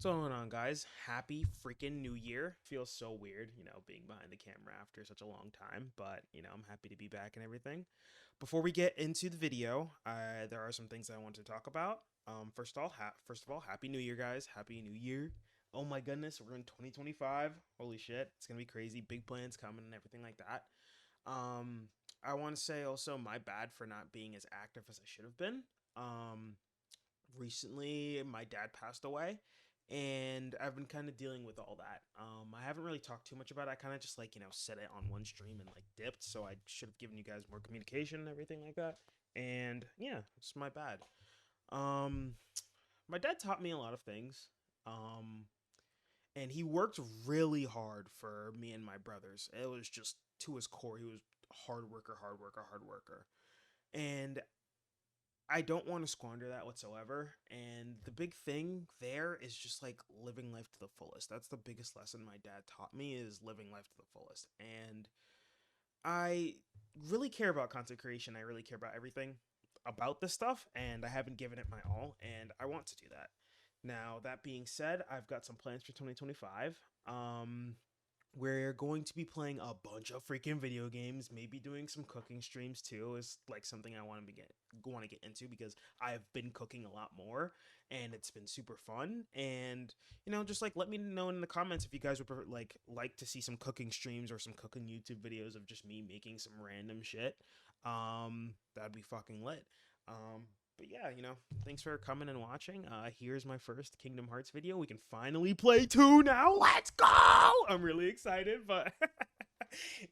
What's going on, guys? Happy freaking New Year. Feels so weird, being behind the camera after such a long time, but, I'm happy to be back and everything. Before we get into the video, there are some things I want to talk about. First of all, Happy New Year, guys. Happy New Year. Oh my goodness, we're in 2025. Holy shit, it's gonna be crazy. Big plans coming and everything like that. Um, I want to say also my bad for not being as active as I should have been. Um, Recently my dad passed away, and I've been kind of dealing with all that. I haven't really talked too much about it. I kind of just, like, said it on one stream and like dipped, so I should have given you guys more communication and everything like that. And yeah, it's my bad. um my dad taught me a lot of things. um and he worked really hard for me and my brothers. It was just to his core. He was hard worker, hard worker, hard worker. And I don't want to squander that whatsoever. And the big thing there is just like living life to the fullest. That's the biggest lesson my dad taught me, is living life to the fullest. And I really care about content creation. I really care about everything about this stuff, and I haven't given it my all, and I want to do that. Now, that being said, I've got some plans for 2025. We're going to be playing a bunch of freaking video games, maybe doing some cooking streams too. Is like something I want to get into, because I've been cooking a lot more and it's been super fun. And just like let me know in the comments if you guys would like to see some cooking streams or some cooking YouTube videos of just me making some random shit. That'd be fucking lit. But yeah, thanks for coming and watching. Here's my first Kingdom Hearts video. We can finally play 2 now. Let's go! I'm really excited, but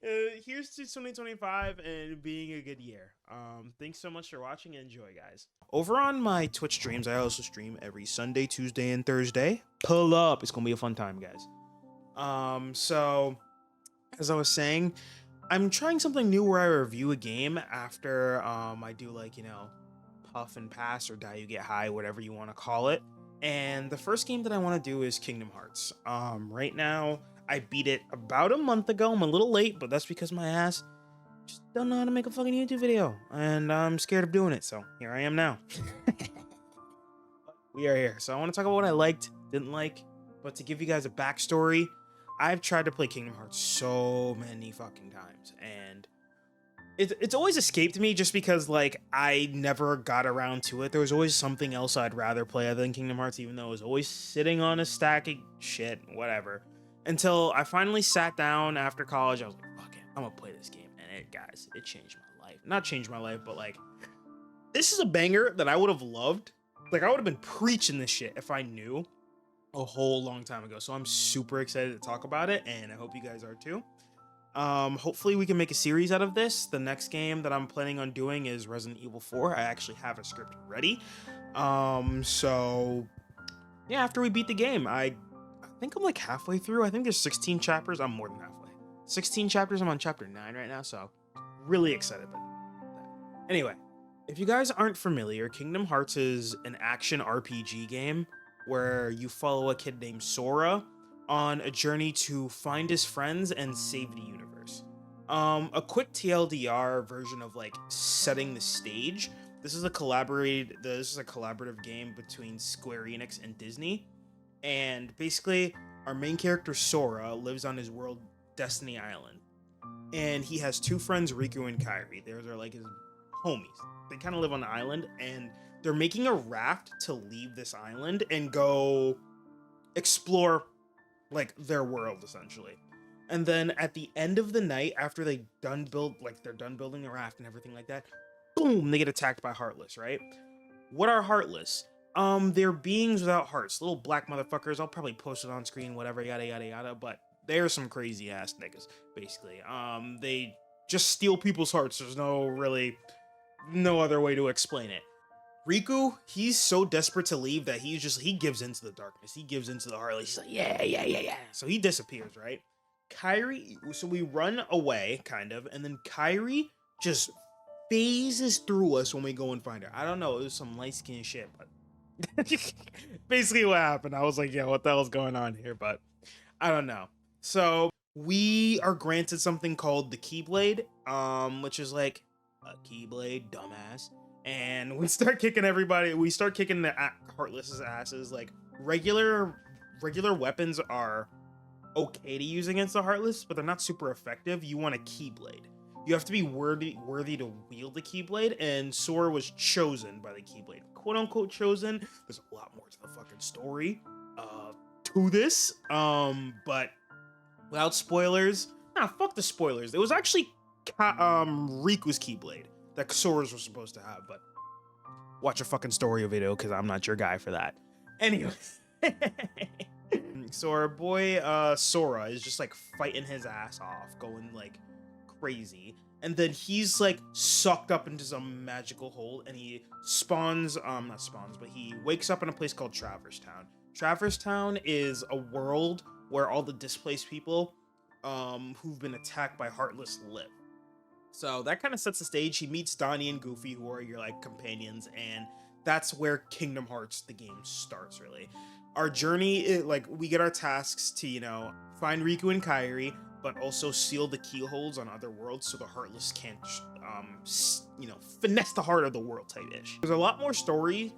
here's to 2025 and being a good year. Thanks so much for watching, and enjoy, guys. Over on my Twitch streams, I also stream every Sunday, Tuesday, and Thursday. Pull up. It's gonna be a fun time, guys. So as I was saying, I'm trying something new where I review a game after I do, like, puff and pass or die you get high, whatever you want to call it. And the first game that I want to do is Kingdom Hearts. Right now I beat it about a month ago. I'm a little late, but that's because my ass just don't know how to make a fucking YouTube video, and I'm scared of doing it, so here I am now. We are here. So I want to talk about what I liked, didn't like. But to give you guys a backstory, I've tried to play Kingdom Hearts so many fucking times, and it's always escaped me, just because, like, I never got around to it. There was always something else I'd rather play other than Kingdom Hearts, even though it was always sitting on a stack of shit, whatever. Until I finally sat down after college. I was like, fuck it, I'm gonna play this game. And guys, it changed my life. Not changed my life, but like, this is a banger that I would have loved. Like, I would have been preaching this shit if I knew a whole long time ago. So I'm super excited to talk about it, and I hope you guys are too. Hopefully we can make a series out of this. The next game that I'm planning on doing is Resident Evil 4. I actually have a script ready. So yeah, after we beat the game, I think I'm like halfway through. I think there's 16 chapters. I'm more than halfway. 16 chapters. I'm on chapter 9 right now, so really excited about that. Anyway, if you guys aren't familiar, Kingdom Hearts is an action RPG game where you follow a kid named Sora on a journey to find his friends and save the universe. A quick TLDR version of like setting the stage. This is a collaborative game between Square Enix and Disney. And basically, our main character Sora lives on his world Destiny Island. And he has two friends, Riku and Kairi. They're like his homies. They kind of live on the island, and they're making a raft to leave this island and go explore like their world, essentially. And then at the end of the night, after they're done building the raft and everything like that, boom, they get attacked by Heartless, right? What are Heartless? They're beings without hearts, little black motherfuckers. I'll probably post it on screen, whatever, yada yada yada. But they're some crazy ass niggas, basically. They just steal people's hearts. There's no other way to explain it. Riku, he's so desperate to leave that he gives into the darkness. He gives into the Heartless. He's like, yeah, yeah, yeah, yeah. So he disappears, right? Kairi, so we run away, kind of, and then Kairi just phases through us when we go and find her. I don't know, it was some light skin shit, but basically what happened. I was like, yeah, what the hell's going on here? But I don't know. So we are granted something called the Keyblade, which is like a Keyblade, dumbass. And we start kicking everybody. We start kicking the Heartless's asses. Like, regular regular weapons are okay to use against the Heartless, but they're not super effective. You want a Keyblade. You have to be worthy to wield the Keyblade, and Sora was chosen by the Keyblade. Quote unquote chosen. There's a lot more to the fucking story to this. But without spoilers, nah, fuck the spoilers. It was actually Riku's Keyblade that Sora's was supposed to have, but watch a fucking story video because I'm not your guy for that. Anyway. So our boy Sora is just like fighting his ass off, going like crazy, and then he's like sucked up into some magical hole, and he spawns not spawns, but he wakes up in a place called Traverse Town. Traverse Town is a world where all the displaced people who've been attacked by Heartless live. So that kind of sets the stage. He meets Donnie and Goofy, who are your like companions, and that's where Kingdom Hearts the game starts. Really, our journey, we get our tasks to, you know, find Riku and Kairi, but also seal the keyholes on other worlds so the Heartless can't, you know, finesse the heart of the world type ish. There's a lot more story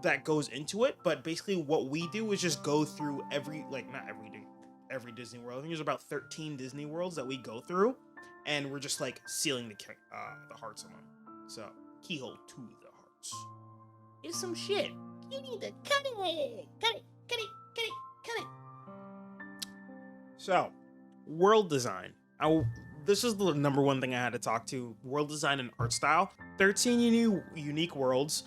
that goes into it, but basically what we do is just go through every Disney World. I think there's about 13 Disney Worlds that we go through, and we're just like sealing the hearts on them. So keyhole to the hearts. It's some shit. You need to cut it. Cut it. Cut it. Cut it. Cut it. So, world design. This is the number one thing I had to talk to. World design and art style. 13 unique worlds,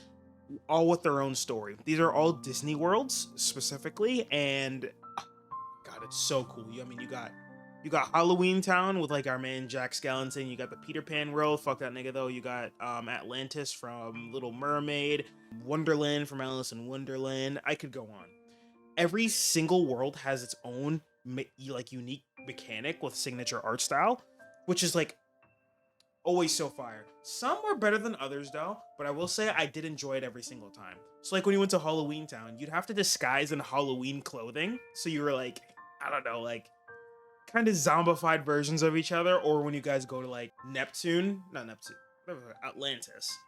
all with their own story. These are all Disney worlds specifically, and God, it's so cool. I mean, you got Halloween Town with like our man Jack Skellington. You got the Peter Pan world. Fuck that nigga though. You got Atlantis from Little Mermaid, Wonderland from Alice in Wonderland. I could go on. Every single world has its own like unique mechanic with signature art style, which is like always so fire. Some were better than others though, but I will say I did enjoy it every single time. So like when you went to Halloween Town, you'd have to disguise in Halloween clothing, so you were like, I don't know, like kind of zombified versions of each other. Or when you guys go to like Atlantis,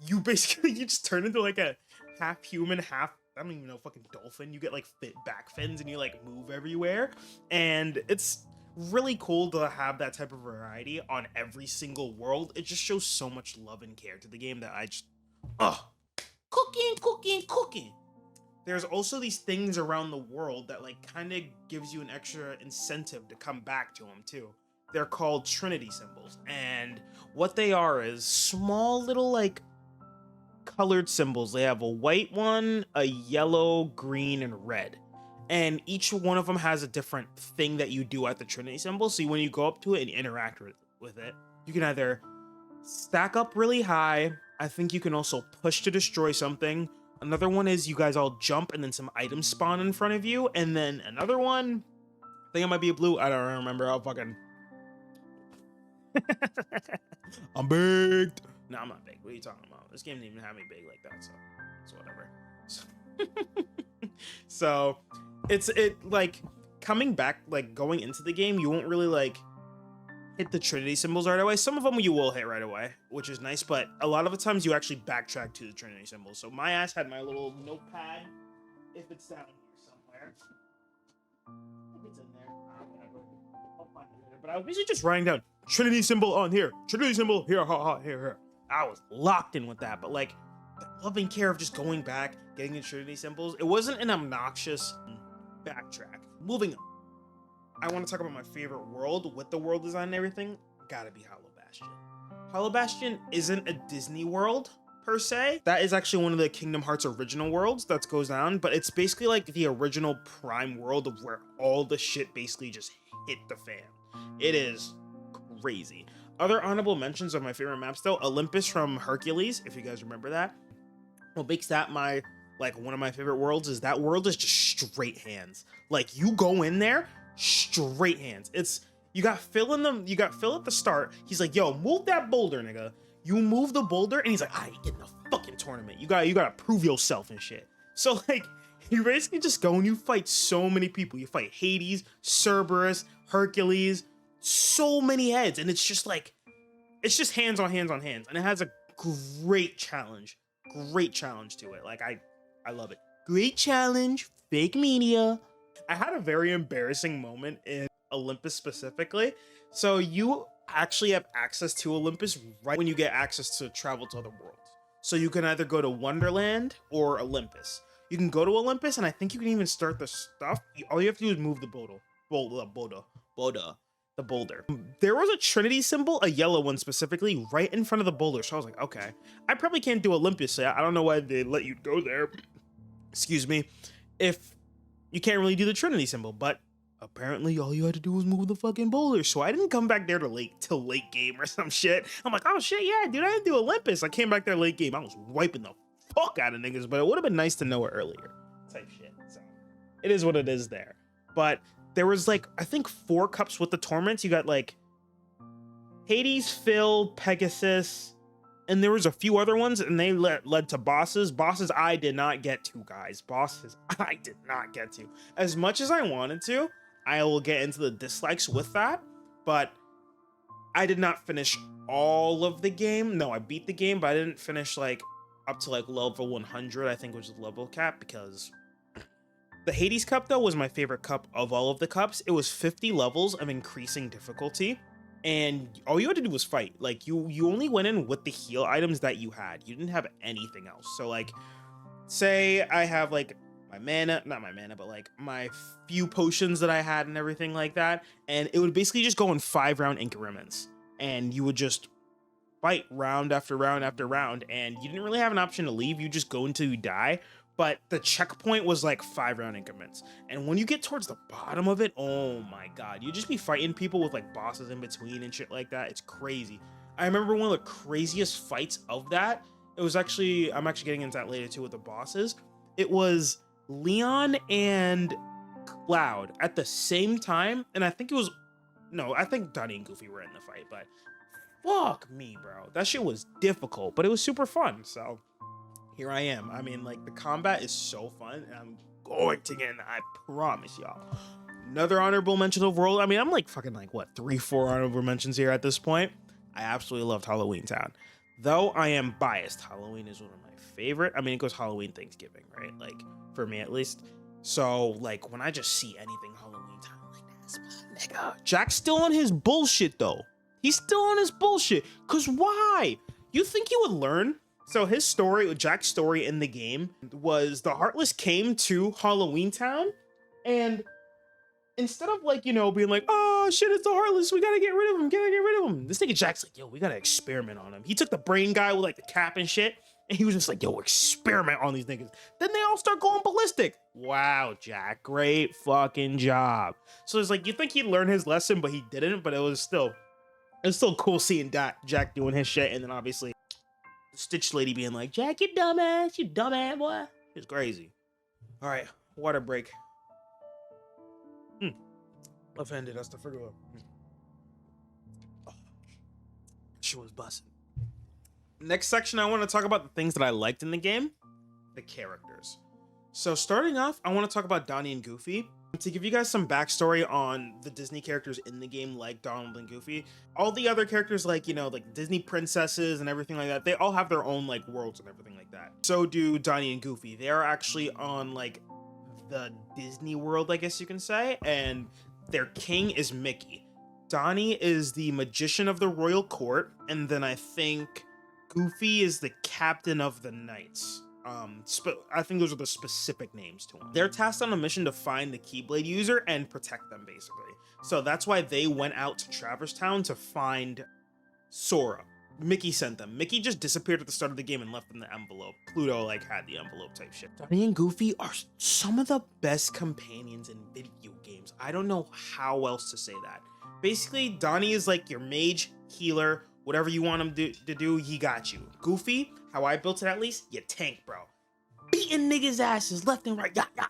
you basically you just turn into like a half human, half, I don't even know, fucking dolphin. You get like back fins and you like move everywhere, and it's really cool to have that type of variety on every single world. It just shows so much love and care to the game that I just cooking. There's also these things around the world that like kind of gives you an extra incentive to come back to them too. They're called Trinity symbols, and what they are is small little like colored symbols. They have a white one, a yellow, green, and red, and each one of them has a different thing that you do at the Trinity symbol. So when you go up to it and interact with it, you can either stack up really high. I think you can also push to destroy something. Another one is you guys all jump and then some items spawn in front of you. And then another one, I think it might be a blue. I don't remember. I'll fucking I'm big. No, I'm not big. What are you talking about? This game didn't even have me big like that, so whatever. So it's like coming back, like going into the game, you won't really like hit the Trinity symbols right away. Some of them you will hit right away, which is nice, but a lot of the times you actually backtrack to the Trinity symbols. So my ass had my little notepad, if it's down here somewhere. I think it's in there. I'll find it later. But I was basically just writing down Trinity symbol on here, Trinity symbol here, here. I was locked in with that, but like the love and care of just going back, getting the Trinity symbols, it wasn't an obnoxious backtrack. Moving on. I want to talk about my favorite world with the world design and everything. Gotta be Hollow Bastion. Hollow Bastion isn't a Disney world per se. That is actually one of the Kingdom Hearts original worlds that goes down, but it's basically like the original prime world of where all the shit basically just hit the fan. It is crazy. Other honorable mentions of my favorite maps though, Olympus from Hercules, if you guys remember that. What makes that my one of my favorite worlds is that world is just straight hands. Like you go in there, straight hands. It's you got Phil at the start. He's like, yo, move that boulder, nigga. You move the boulder, and he's like, I ain't getting a fucking tournament. You gotta prove yourself and shit. So like you basically just go and you fight so many people. You fight Hades, Cerberus, Hercules, so many heads, and it's just hands on hands on hands, and it has a great challenge to it. Like I love it. Great challenge, fake media, I had a very embarrassing moment in Olympus specifically. So you actually have access to Olympus right when you get access to travel to other worlds. So you can either go to Wonderland or Olympus. You can go to Olympus, and I think you can even start the stuff. All you have to do is move the the boulder. There was a Trinity symbol, a yellow one specifically, right in front of the boulder. So I was like, okay, I probably can't do Olympus. So I don't know why they let you go there. Excuse me. If you can't really do the Trinity symbol, but apparently all you had to do was move the fucking boulder. So I didn't come back there till late game or some shit. I'm like, oh shit, yeah, dude, I didn't do Olympus. I came back there late game. I was wiping the fuck out of niggas, but it would have been nice to know it earlier. Type shit. So it is what it is there. But there was like, I think 4 cups with the torments. You got like Hades, Phil, Pegasus, and there was a few other ones, and they led to bosses. Bosses I did not get to, guys. Bosses I did not get to. As much as I wanted to, I will get into the dislikes with that, but I did not finish all of the game. No, I beat the game, but I didn't finish like up to like level 100, I think was the level cap, because the Hades cup though was my favorite cup of all of the cups. It was 50 levels of increasing difficulty, and all you had to do was fight. Like you only went in with the heal items that you had. You didn't have anything else. So like, say I have like my mana, not my mana, but like my few potions that I had and everything like that, and it would basically just go in 5-round increments, and you would just fight round after round after round, and you didn't really have an option to leave. You just go until you die. But the checkpoint was like 5-round increments. And when you get towards the bottom of it, oh my god, you just be fighting people with like bosses in between and shit like that. It's crazy. I remember one of the craziest fights of that. It was actually, I'm actually getting into that later too with the bosses. It was Leon and Cloud at the same time. And I think it was, no, I think Donnie and Goofy were in the fight, but fuck me, bro. That shit was difficult, but it was super fun. So here I am. I mean, like, the combat is so fun, and I'm going to get in, I promise y'all. Another honorable mention overall. I mean, I'm like fucking like, what, 3-4 honorable mentions here at this point. I absolutely loved Halloween Town. Though I am biased, Halloween is one of my favorite. I mean, it goes Halloween, Thanksgiving, right? Like, for me at least. So, like, when I just see anything Halloween Town, I'm like, that's my nigga. Jack's still on his bullshit, though. He's still on his bullshit. Because why? You think he would learn? So his story, Jack's story in the game was the Heartless came to Halloween Town, and instead of like, you know, being like, oh shit, it's the Heartless, we gotta get rid of him, this nigga Jack's like, yo, we gotta experiment on him. He took the brain guy with like the cap and shit, and he was just like, yo, experiment on these niggas. Then they all start going ballistic. Wow, Jack, great fucking job. So it's like, you think he'd learn his lesson, but he didn't. But it was still cool seeing Jack doing his shit, and then obviously Stitch Lady being like, Jack, you dumbass boy. It's crazy. All right, water break. Left-handed, that's the figure. Oh, she was busting. Next section, I want to talk about the things that I liked in the game, the characters. So starting off, I want to talk about Donnie and Goofy. To give you guys some backstory on the Disney characters in the game, like Donald and Goofy, all the other characters, like, you know, like Disney princesses and everything like that, they all have their own like worlds and everything like that. So do Donnie and Goofy. They are actually on like the Disney world, I guess you can say, and their king is Mickey. Donnie is the magician of the royal court, and then I think Goofy is the captain of the knights. I think those are the specific names to them. They're tasked on a mission to find the Keyblade user and protect them, basically. So that's why they went out to Traverse Town to find Sora. Mickey sent them. Mickey just disappeared at the start of the game and left them the envelope. Pluto, like, had the envelope type shit. Donnie and Goofy are some of the best companions in video games. I don't know how else to say that. Basically, Donnie is like your mage, healer, whatever you want him to do, he got you. Goofy, how I built it at least, you tank, bro. Beating niggas' asses left and right. Yeah. I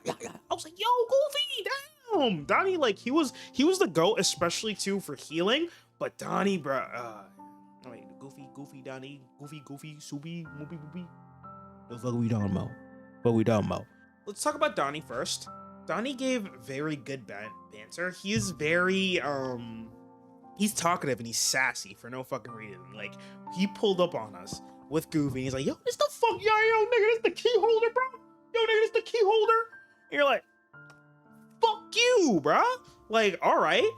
was like, yo, Goofy, damn. Donnie, like, he was the GOAT, especially too for healing. But Donnie, bro, wait, Goofy, Donnie, Goofy, Soupy, Moopy, Boopy. The fuck we talking about? Let's talk about Donnie first. Donnie gave very good banter. He is very, he's talkative and he's sassy for no fucking reason. Like, he pulled up on us with Goofy. He's like, yo, this the fuck, yo, nigga, this the key holder, bro. Yo, nigga, this the key holder. And you're like, fuck you, bruh. Like, all right.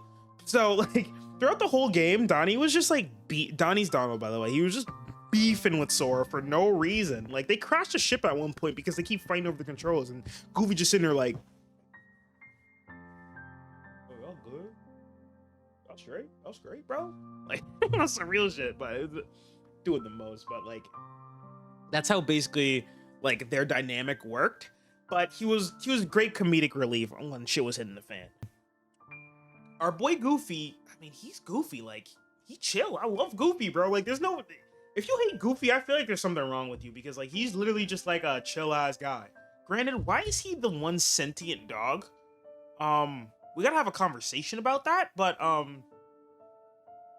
So like throughout the whole game, Donnie was just like Donnie's Donald, by the way. He was just beefing with Sora for no reason. Like they crashed a ship at one point because they keep fighting over the controls, and Goofy just sitting there like, "Oh, y'all good? Y'all straight? Y'all straight, bro?" Like that's some real shit, but it's doing the most. But like that's how basically like their dynamic worked. But he was great comedic relief when shit was hitting the fan. Our boy Goofy, I mean, he's Goofy. Like, he chill. I love Goofy, bro. Like, there's no... If you hate Goofy, I feel like there's something wrong with you because, like, he's literally just, like, a chill-ass guy. Granted, why is he the one sentient dog? We gotta have a conversation about that, but,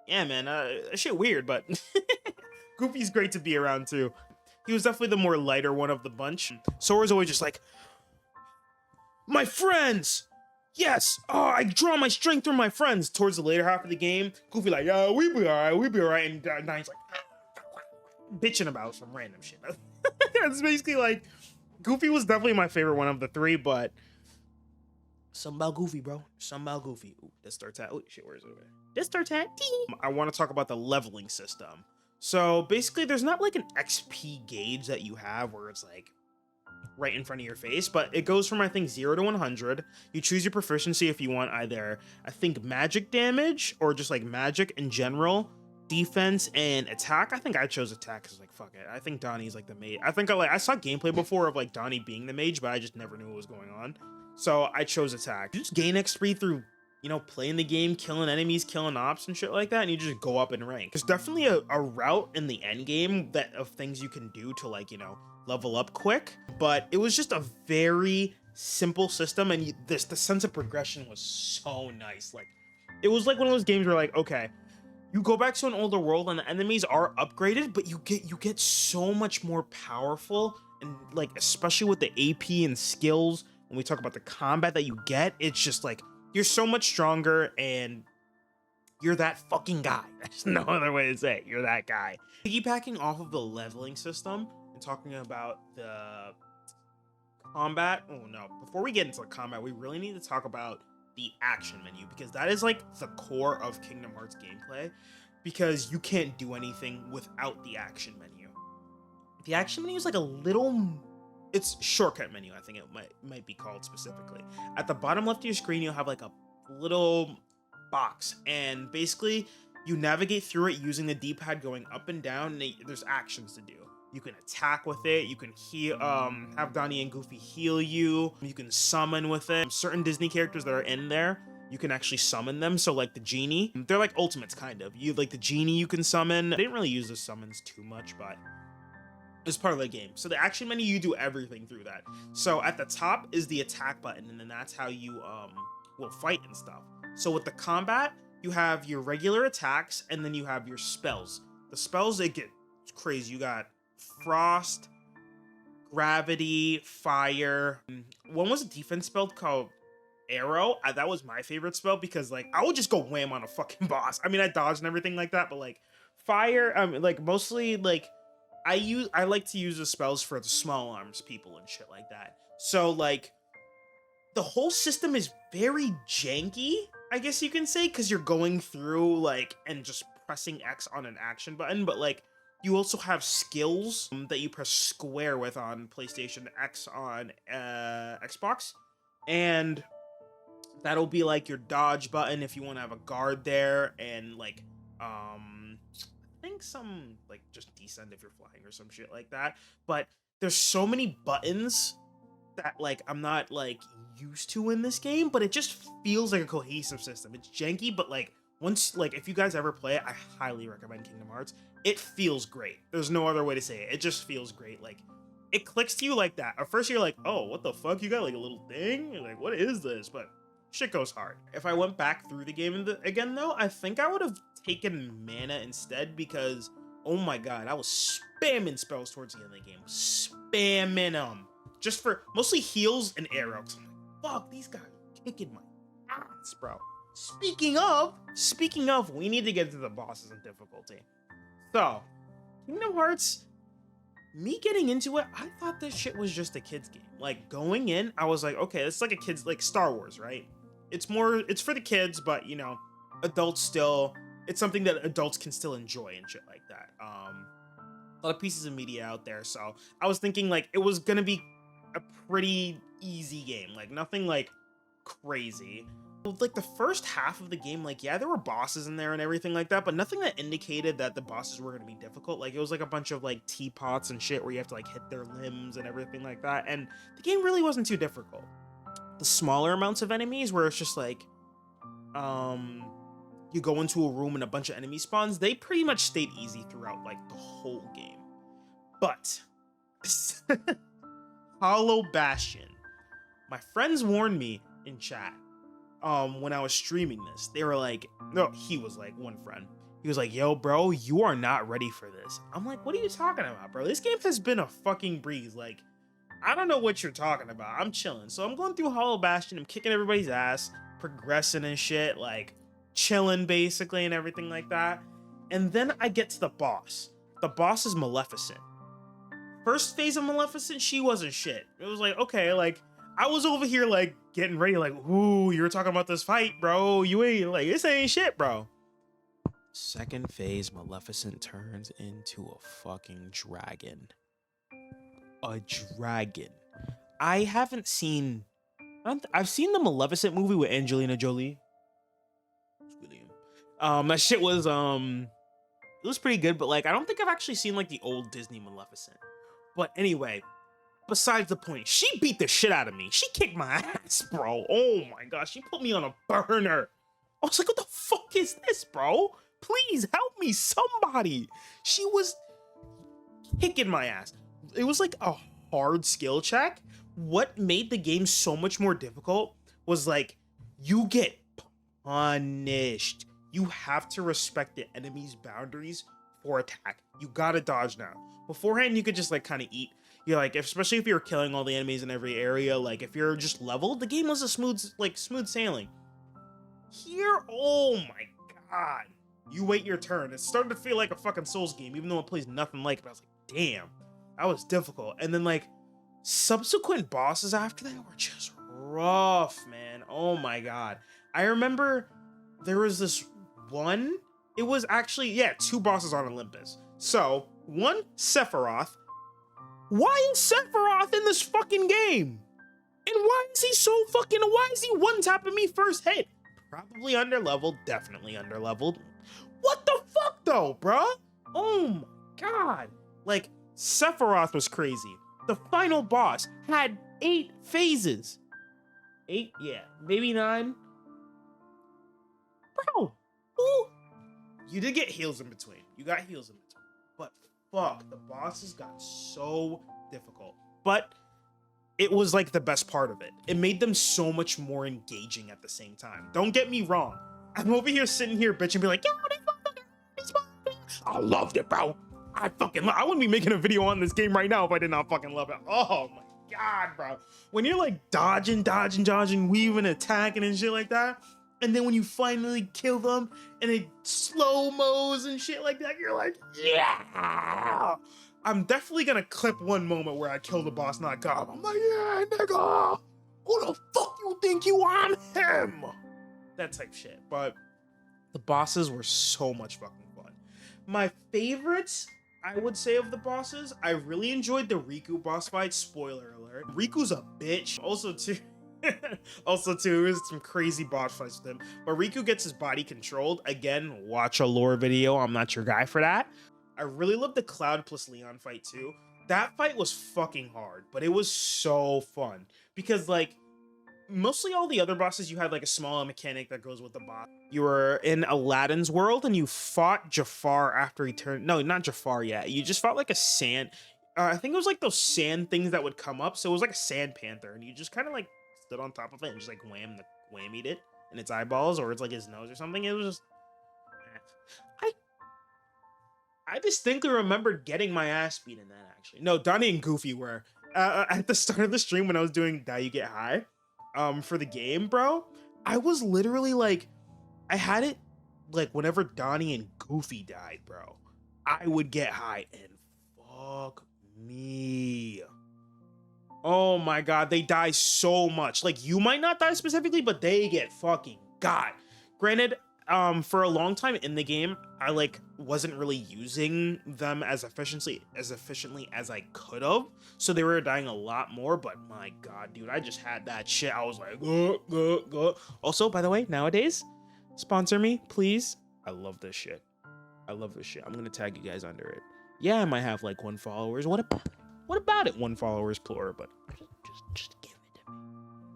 yeah, man, that shit weird, but Goofy's great to be around, too. He was definitely the more lighter one of the bunch. Sora's always just like, my friends! Yes! Oh, I draw my strength from my friends. Towards the later half of the game, Goofy like, yeah, we be alright. And Nine's like, bitching about some random shit. It's basically like, Goofy was definitely my favorite one of the three, but something about Goofy, bro. Something about Goofy. Ooh, this starts at, oh shit, where's it? This starts at I want to talk about the leveling system. So basically there's not like an XP gauge that you have where it's like right in front of your face, but it goes from I think 0 to 100. You choose your proficiency if you want either I think magic damage or just like magic in general, defense and attack. I think I chose attack because like fuck it. I think Donnie's like the mage. I think I saw gameplay before of like Donnie being the mage, but I just never knew what was going on. So I chose attack. You just gain XP through, you know, playing the game, killing enemies, killing ops and shit like that, and you just go up in rank. There's definitely a route in the end game that of things you can do to like, you know, level up quick, but it was just a very simple system, and the sense of progression was so nice. Like it was like one of those games where like, okay, you go back to an older world and the enemies are upgraded, but you get so much more powerful, and like especially with the AP and skills, when we talk about the combat that you get, it's just like you're so much stronger and you're that fucking guy. There's no other way to say it. You're that guy. Piggybacking off of the leveling system and talking about the combat. Oh no, before we get into the combat, we really need to talk about the action menu, because that is like the core of Kingdom Hearts gameplay, because you can't do anything without the action menu. The action menu is like a little... It's shortcut menu, I think it might be called specifically. At the bottom left of your screen, you'll have like a little box, and basically you navigate through it using the D-pad going up and down, and there's actions to do. You can attack with it, you can heal, have Donnie and Goofy heal you, you can summon with it. Certain Disney characters that are in there, you can actually summon them, so like the genie, they're like ultimates kind of. You like the genie you can summon. I didn't really use the summons too much, but it's part of the game. So the action menu, you do everything through that. So at the top is the attack button, and then that's how you will fight and stuff. So with the combat, you have your regular attacks, and then you have your spells. The spells, they get crazy. You got frost, gravity, fire. One was a defense spell called arrow. That was my favorite spell because like I would just go wham on a fucking boss. I mean, I dodged and everything like that, but like fire, like mostly like I like to use the spells for the small arms people and shit like that. So like the whole system is very janky, I guess you can say, because you're going through like and just pressing X on an action button, but like you also have skills that you press square with on PlayStation, X on Xbox, and that'll be like your dodge button if you want to have a guard there, and like I think some like just descend if you're flying or some shit like that. But there's so many buttons that like I'm not like used to in this game, but it just feels like a cohesive system. It's janky, but like once, like if you guys ever play it, I highly recommend Kingdom Hearts. It feels great. There's no other way to say it. It just feels great. Like it clicks to you like that. At first you're like, oh, what the fuck? You got like a little thing? You're like, what is this? But shit goes hard. If I went back through the game again though, I think I would have taken mana instead, because oh my god, I was spamming spells towards the end of the game. Spamming them. Just for mostly heals and arrows. I'm like, fuck, these guys are kicking my ass, bro. Speaking of, we need to get to the bosses and difficulty. So, Kingdom Hearts, me getting into it, I thought this shit was just a kid's game. Like, going in, I was like, okay, this is like a kid's, like Star Wars, right? it's for the kids, but you know, adults still, it's something that adults can still enjoy and shit like that. A lot of pieces of media out there, so I was thinking like it was gonna be a pretty easy game, like nothing like crazy. Like the first half of the game, like yeah, there were bosses in there and everything like that, but nothing that indicated that the bosses were gonna be difficult. Like it was like a bunch of like teapots and shit where you have to like hit their limbs and everything like that, and the game really wasn't too difficult. The smaller amounts of enemies where it's just like you go into a room and a bunch of enemy spawns, they pretty much stayed easy throughout like the whole game. But Hollow Bastion, my friends warned me in chat when I was streaming this. They were like, no, he was like, one friend, he was like, yo bro, you are not ready for this. I'm like, what are you talking about, bro? This game has been a fucking breeze. Like, I don't know what you're talking about. I'm chilling. So I'm going through Hollow Bastion, I'm kicking everybody's ass, progressing and shit, like chilling basically and everything like that. And then I get to the boss. The boss is Maleficent. First phase of Maleficent, she wasn't shit. It was like, okay, like I was over here like getting ready, like, ooh, you were talking about this fight, bro. You ain't like, this ain't shit, bro. Second phase, Maleficent turns into a fucking dragon. A dragon. I haven't seen, I've seen the Maleficent movie with Angelina Jolie. That shit was it was pretty good, but like I don't think I've actually seen like the old Disney Maleficent. But anyway, besides the point, she beat the shit out of me. She kicked my ass, bro. Oh my gosh, she put me on a burner. I was like, what the fuck is this, bro? Please help me, somebody. She was kicking my ass. It was like a hard skill check. What made the game so much more difficult was like, you get punished. You have to respect the enemy's boundaries for attack. You gotta dodge now. Beforehand, you could just like kind of eat. You're like, especially if you're killing all the enemies in every area, like if you're just leveled, the game was a smooth sailing. Here, oh my god. You wait your turn. It's starting to feel like a fucking Souls game, even though it plays nothing like it. But I was like, damn, that was difficult. And then like subsequent bosses after that were just rough, man. Oh my god. I remember there was this one, it was actually, yeah, two bosses on Olympus. So, one, Sephiroth. Why is Sephiroth in this fucking game? And why is he so fucking, why is he one-tapping me first hit? Probably underleveled, definitely underleveled. What the fuck though, bruh? Oh my god. Like, Sephiroth was crazy. The final boss had 8 phases. 8? Yeah, maybe 9. Bro, ooh. You did get heals in between. You got heals in between. But fuck, the bosses got so difficult. But it was like the best part of it. It made them so much more engaging at the same time. Don't get me wrong. I'm over here sitting here bitching, be like, yo, I loved it, bro. I wouldn't be making a video on this game right now if I did not fucking love it. Oh my god, bro. When you're like dodging, weaving, attacking and shit like that, and then when you finally kill them and it slow-mos and shit like that, you're like, yeah. I'm definitely gonna clip one moment where I kill the boss, not God. I'm like, yeah, nigga. Who the fuck you think you are? I'm him. That type shit. But the bosses were so much fucking fun. My favorites, I would say, of the bosses, I really enjoyed the Riku boss fight. Spoiler alert. Riku's a bitch. Also, too, there's some crazy boss fights with him. But Riku gets his body controlled. Again, watch a lore video. I'm not your guy for that. I really love the Cloud plus Leon fight too. That fight was fucking hard, but it was so fun. Because like, mostly all the other bosses, you had like a small mechanic that goes with the boss. You were in Aladdin's world and you fought Jafar after he turned, no, not Jafar yet. You just fought like a sand, I think it was like those sand things that would come up. So it was like a sand panther and you just kind of like stood on top of it and just like whammied it in its eyeballs or it's like his nose or something. It was just, I distinctly remembered getting my ass beat in that actually. No, Donnie and Goofy were at the start of the stream when I was doing Die You Get High for the game, bro. I was literally like, I had it like whenever Donnie and Goofy died, bro, I would get high and fuck me. Oh my god, they die so much. Like, you might not die specifically, but they get fucking got. Granted, for a long time in the game, I like wasn't really using them as efficiently as I could have. So they were dying a lot more, but my god, dude, I just had that shit. I was like, Also, by the way, nowadays, sponsor me, please. I love this shit. I love this shit. I'm gonna tag you guys under it. Yeah, I might have like 1 followers. What about it? 1 followers plural, but just give it to me.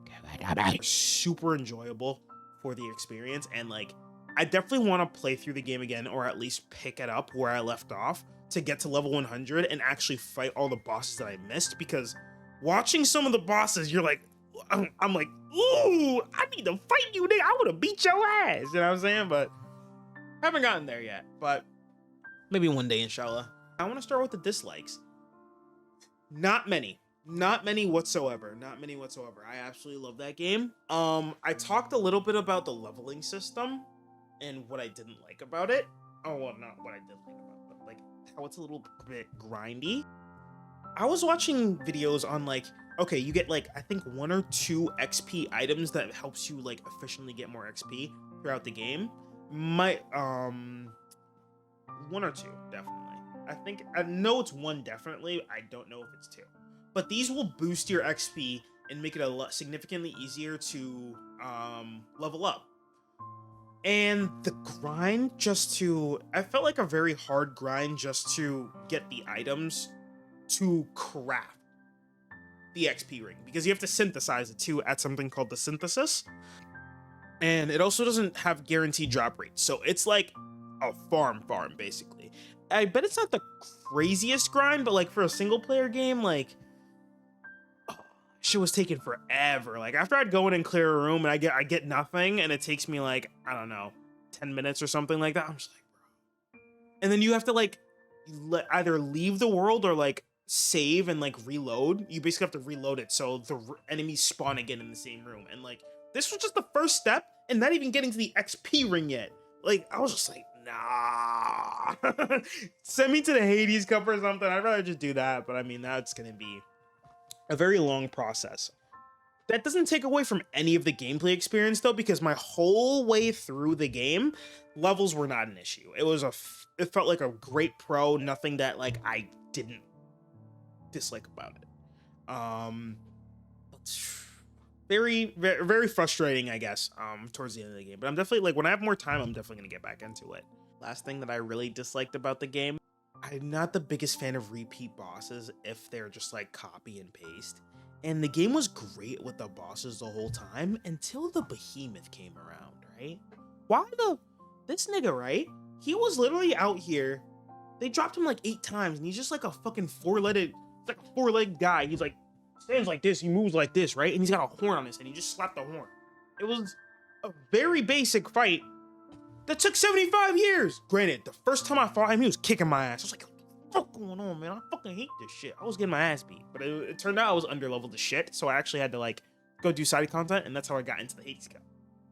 Give it to me. Super enjoyable for the experience, and like I definitely want to play through the game again, or at least pick it up where I left off to get to level 100 and actually fight all the bosses that I missed, because watching some of the bosses, you're like, I'm like, ooh, I need to fight you, nigga. I want to beat your ass. You know what I'm saying? But haven't gotten there yet, but maybe one day, inshallah. I want to start with the dislikes. Not many whatsoever. Not many whatsoever. I absolutely love that game. I talked a little bit about the leveling system and what I didn't like about it. Oh, well, not what I did like about it, but like how it's a little bit grindy. I was watching videos on like, okay, you get like, I think 1 or 2 XP items that helps you like efficiently get more XP throughout the game. 1 or 2, definitely. I know it's 1 definitely. I don't know if it's 2. But these will boost your XP and make it a lot significantly easier to level up. And the grind I felt like a very hard grind just to get the items to craft the XP ring, because you have to synthesize it too at something called the synthesis. And it also doesn't have guaranteed drop rates. So it's like a farm basically. I bet it's not the craziest grind, but like for a single player game, like shit was taking forever. Like after I'd go in and clear a room and I get nothing, and it takes me like, I don't know, 10 minutes or something like that. I'm just like, bro. And then you have to like either leave the world or like save and like reload. You basically have to reload it so the enemies spawn again in the same room. And like this was just the first step and not even getting to the XP ring yet. Like I was just like, nah. Send me to the Hades Cup or something. I'd rather just do that. But I mean, that's gonna be a very long process. That doesn't take away from any of the gameplay experience though, because my whole way through the game, levels were not an issue. It felt like a great pro, nothing that like I didn't dislike about it. Very, very, very frustrating, I guess, towards the end of the game. But I'm definitely like, when I have more time, I'm definitely gonna get back into it. Last thing that I really disliked about the game, I'm not the biggest fan of repeat bosses if they're just like copy and paste. And the game was great with the bosses the whole time until the behemoth came around, right? This nigga, right? He was literally out here. They dropped him like 8 times and he's just like a fucking four-legged guy. He's like, stands like this, he moves like this, right? And he's got a horn on his head. He just slapped the horn. It was a very basic fight that took 75 years. Granted, the first time I fought him, he was kicking my ass. I was like, what the fuck going on, man? I fucking hate this shit. I was getting my ass beat. But it turned out I was underleveled as shit, so I actually had to like go do side content, and that's how I got into the Hades Cup,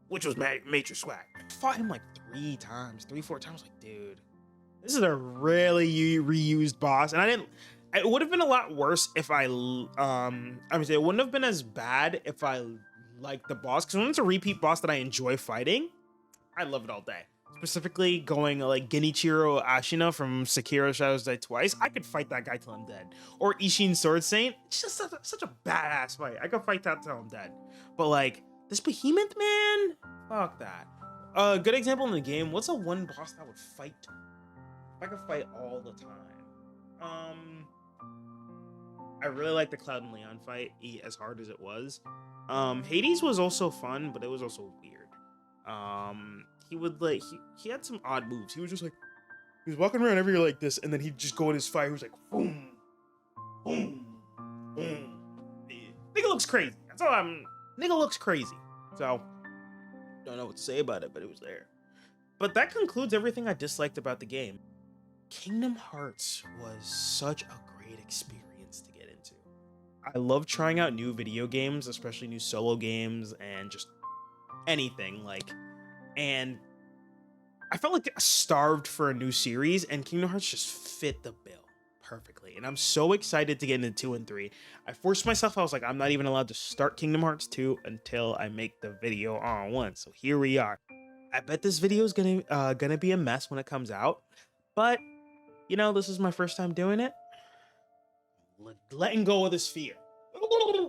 which was major swag. I fought him like 4 times. Like, dude, this is a really reused boss. And it would have been a lot worse if it wouldn't have been as bad if I liked the boss, because when it's a repeat boss that I enjoy fighting, I love it all day. Specifically going like Genichiro Ashina from Sekiro Shadows Die Twice. I could fight that guy till I'm dead. Or Ishin Sword Saint. It's just such a badass fight. I could fight that till I'm dead. But like, this behemoth, man, fuck that. A good example in the game, what's a one boss that I would fight? If I could fight all the time. I really like the Cloud and Leon fight, as hard as it was. Hades was also fun, but it was also weird. He would like, he had some odd moves. He was just like, he was walking around everywhere like this, and then he'd just go in his fight. He was like, boom, boom, boom. Nigga looks crazy. Nigga looks crazy. So, don't know what to say about it, but it was there. But that concludes everything I disliked about the game. Kingdom Hearts was such a great experience to get into. I love trying out new video games, especially new solo games, and just anything like. And I felt like I starved for a new series, and Kingdom Hearts just fit the bill. perfectly. And I'm so excited to get into 2 and 3. I forced myself, I was like, I'm not even allowed to start Kingdom Hearts 2 until I make the video on 1. So here we are. I bet this video is gonna be a mess when it comes out. But, you know, this is my first time doing it. Letting go of this fear.